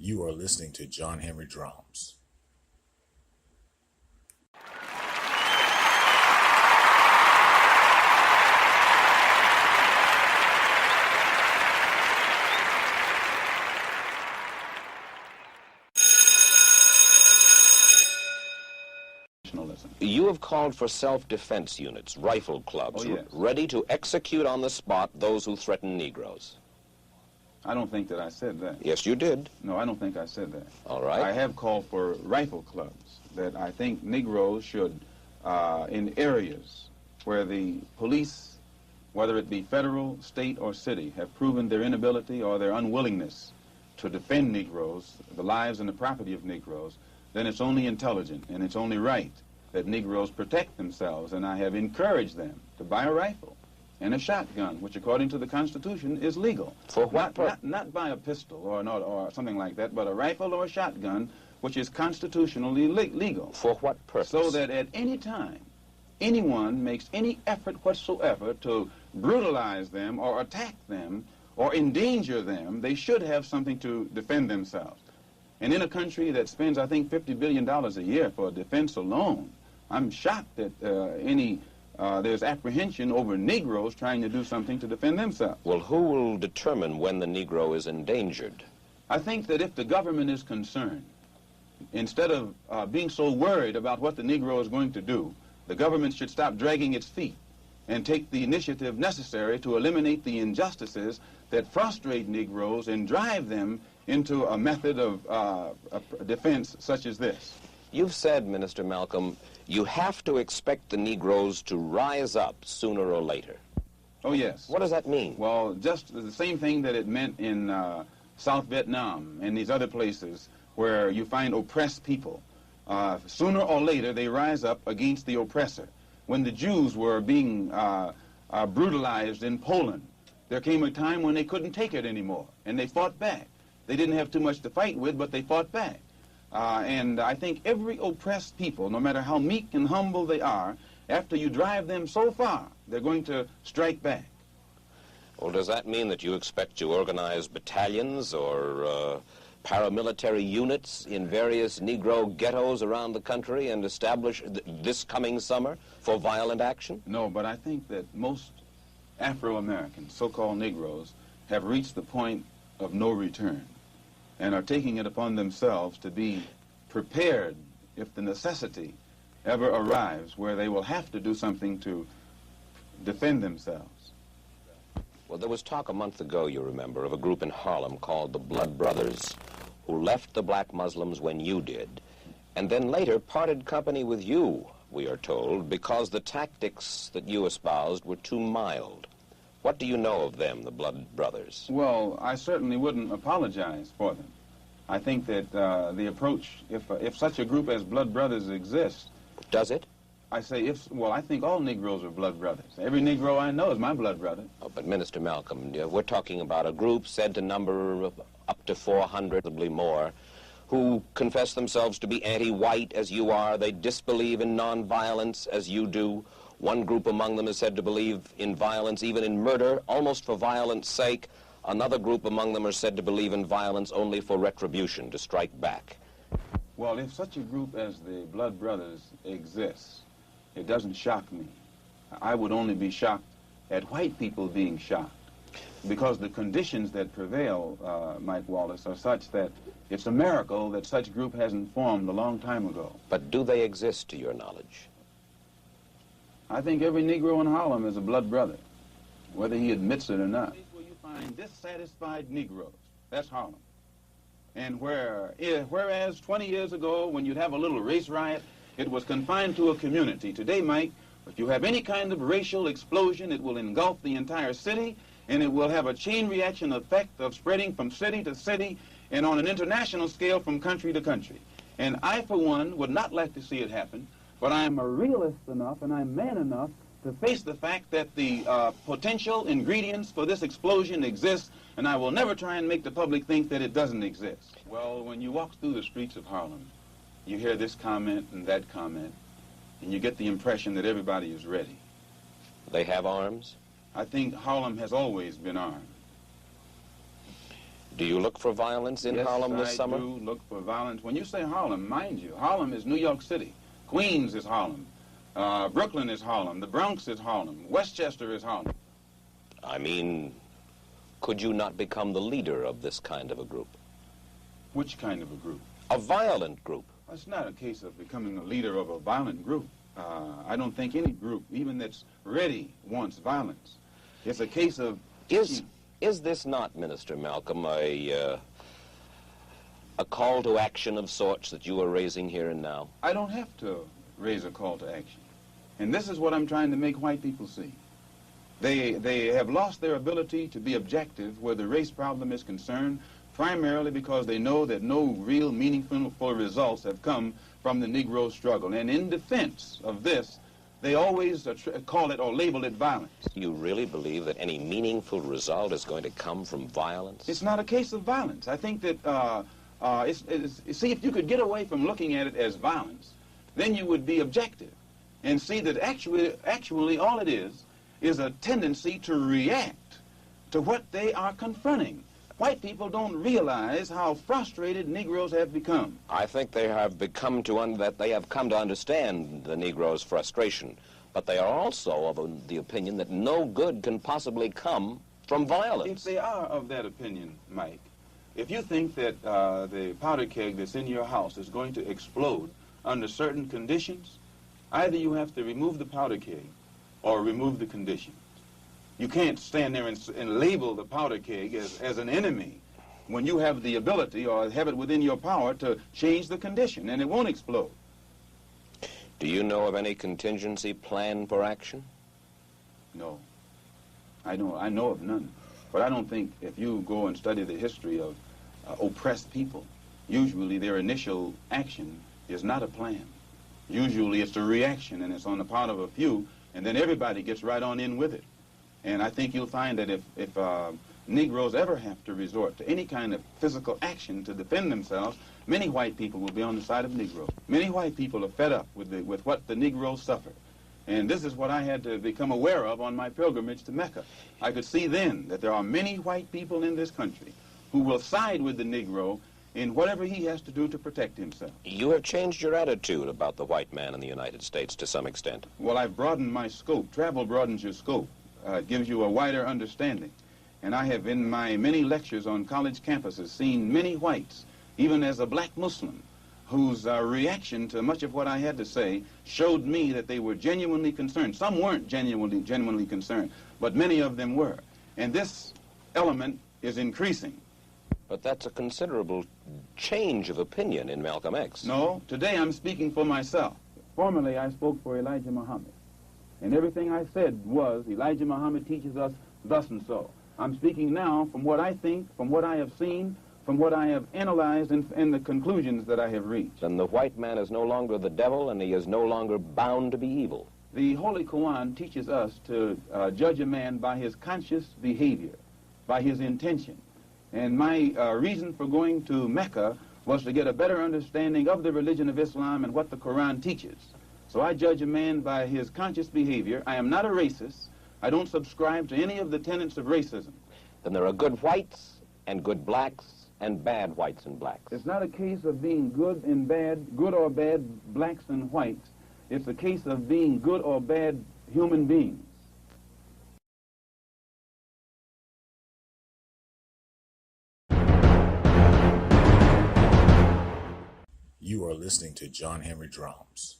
You are listening to John Henry Drums. You have called for self-defense units, rifle clubs, yes. ready to execute on the spot those who threaten Negroes. I don't think that I said that. Yes, you did. No, I don't think I said that. All right. I have called for rifle clubs, that I think Negroes should, in areas where the police, whether it be federal, state, or city, have proven their inability or their unwillingness to defend Negroes, the lives and the property of Negroes, then it's only intelligent and it's only right that Negroes protect themselves, and I have encouraged them to buy a rifle and a shotgun, which according to the Constitution is legal. For what not buy a pistol or something like that, but a rifle or a shotgun, which is constitutionally legal. For what purpose? So that at any time, anyone makes any effort whatsoever to brutalize them or attack them or endanger them, they should have something to defend themselves. And in a country that spends, I think, $50 billion a year for defense alone, I'm shocked that there's apprehension over Negroes trying to do something to defend themselves. Well, who will determine when the Negro is endangered? I think that if the government is concerned, instead of being so worried about what the Negro is going to do, the government should stop dragging its feet and take the initiative necessary to eliminate the injustices that frustrate Negroes and drive them into a method of defense such as this. You've said, Minister Malcolm, you have to expect the Negroes to rise up sooner or later. Oh, yes. What does that mean? Well, just the same thing that it meant in South Vietnam and these other places where you find oppressed people. Sooner or later, they rise up against the oppressor. When the Jews were being brutalized in Poland, there came a time when they couldn't take it anymore, and they fought back. They didn't have too much to fight with, but they fought back. And I think every oppressed people, no matter how meek and humble they are, after you drive them so far, they're going to strike back. Well, does that mean that you expect to organize battalions or paramilitary units in various Negro ghettos around the country and establish this coming summer for violent action? No, but I think that most Afro-Americans, so-called Negroes, have reached the point of no return and are taking it upon themselves to be prepared if the necessity ever arrives where they will have to do something to defend themselves. Well, there was talk a month ago, you remember, of a group in Harlem called the Blood Brothers, who left the black Muslims when you did, and then later parted company with you, we are told, because the tactics that you espoused were too mild. What do you know of them, the Blood Brothers? Well, I certainly wouldn't apologize for them. I think that the approach, if such a group as Blood Brothers exists... Does it? I say, I think all Negroes are blood brothers. Every Negro I know is my blood brother. Oh, but Minister Malcolm, we're talking about a group said to number up to 400, probably more, who confess themselves to be anti-white as you are. They disbelieve in nonviolence as you do. One group among them is said to believe in violence, even in murder, almost for violence sake. Another group among them are said to believe in violence only for retribution, to strike back. Well, if such a group as the Blood Brothers exists, it doesn't shock me. I would only be shocked at white people being shocked, because the conditions that prevail, Mike Wallace, are such that it's a miracle that such group hasn't formed a long time ago. But do they exist, to your knowledge? I think every Negro in Harlem is a blood brother, whether he admits it or not. Where you find dissatisfied Negroes, that's Harlem. And whereas 20 years ago, when you'd have a little race riot, it was confined to a community. Today, Mike, if you have any kind of racial explosion, it will engulf the entire city, and it will have a chain reaction effect of spreading from city to city and on an international scale from country to country. And I, for one, would not like to see it happen, but I am a realist enough and I'm man enough to face the fact that the potential ingredients for this explosion exist, and I will never try and make the public think that it doesn't exist. Well, when you walk through the streets of Harlem, you hear this comment and that comment, and you get the impression that everybody is ready. They have arms? I think Harlem has always been armed. Do you look for violence in Harlem this summer? Yes, I do look for violence. When you say Harlem, mind you, Harlem is New York City. Queens is Harlem. Brooklyn is Harlem. The Bronx is Harlem. Westchester is Harlem. I mean, could you not become the leader of this kind of a group? Which kind of a group? A violent group. It's not a case of becoming a leader of a violent group. I don't think any group, even that's ready, wants violence. It's a case of... Is this not, Minister Malcolm, a call to action of sorts that you are raising here and now? I don't have to raise a call to action. And this is what I'm trying to make white people see. They have lost their ability to be objective where the race problem is concerned, primarily because they know that no real meaningful results have come from the Negro struggle. And in defense of this, they always call it or label it violence. You really believe that any meaningful result is going to come from violence? It's not a case of violence. I think that, see, if you could get away from looking at it as violence, then you would be objective and see that actually all it is a tendency to react to what they are confronting. White people don't realize how frustrated Negroes have become. I think they have come to understand the Negro's frustration, but they are also of the opinion that no good can possibly come from violence. If they are of that opinion, Mike, if you think that the powder keg that's in your house is going to explode under certain conditions, either you have to remove the powder keg or remove the conditions. You can't stand there and label the powder keg as an enemy when you have the ability or have it within your power to change the condition, and it won't explode. Do you know of any contingency plan for action? No. I know of none. But I don't think if you go and study the history of oppressed people, usually their initial action is not a plan. Usually it's a reaction, and it's on the part of a few, and then everybody gets right on in with it. And I think you'll find that if Negroes ever have to resort to any kind of physical action to defend themselves, many white people will be on the side of Negroes. Many white people are fed up with what the Negroes suffer. And this is what I had to become aware of on my pilgrimage to Mecca. I could see then that there are many white people in this country who will side with the Negro in whatever he has to do to protect himself. You have changed your attitude about the white man in the United States to some extent. Well, I've broadened my scope. Travel broadens your scope. It gives you a wider understanding. And I have, in my many lectures on college campuses, seen many whites, even as a black Muslim, whose reaction to much of what I had to say showed me that they were genuinely concerned. Some weren't genuinely concerned, but many of them were. And this element is increasing. But that's a considerable change of opinion in Malcolm X. No, today I'm speaking for myself. Formerly I spoke for Elijah Muhammad. And everything I said was, Elijah Muhammad teaches us thus and so. I'm speaking now from what I think, from what I have seen, from what I have analyzed, and the conclusions that I have reached. Then the white man is no longer the devil, and he is no longer bound to be evil. The Holy Quran teaches us to judge a man by his conscious behavior, by his intention. And my reason for going to Mecca was to get a better understanding of the religion of Islam and what the Quran teaches. So I judge a man by his conscious behavior. I am not a racist. I don't subscribe to any of the tenets of racism. Then there are good whites and good blacks and bad whites and blacks. It's not a case of being good and bad, good or bad blacks and whites. It's a case of being good or bad human beings. You are listening to John Henry Drums.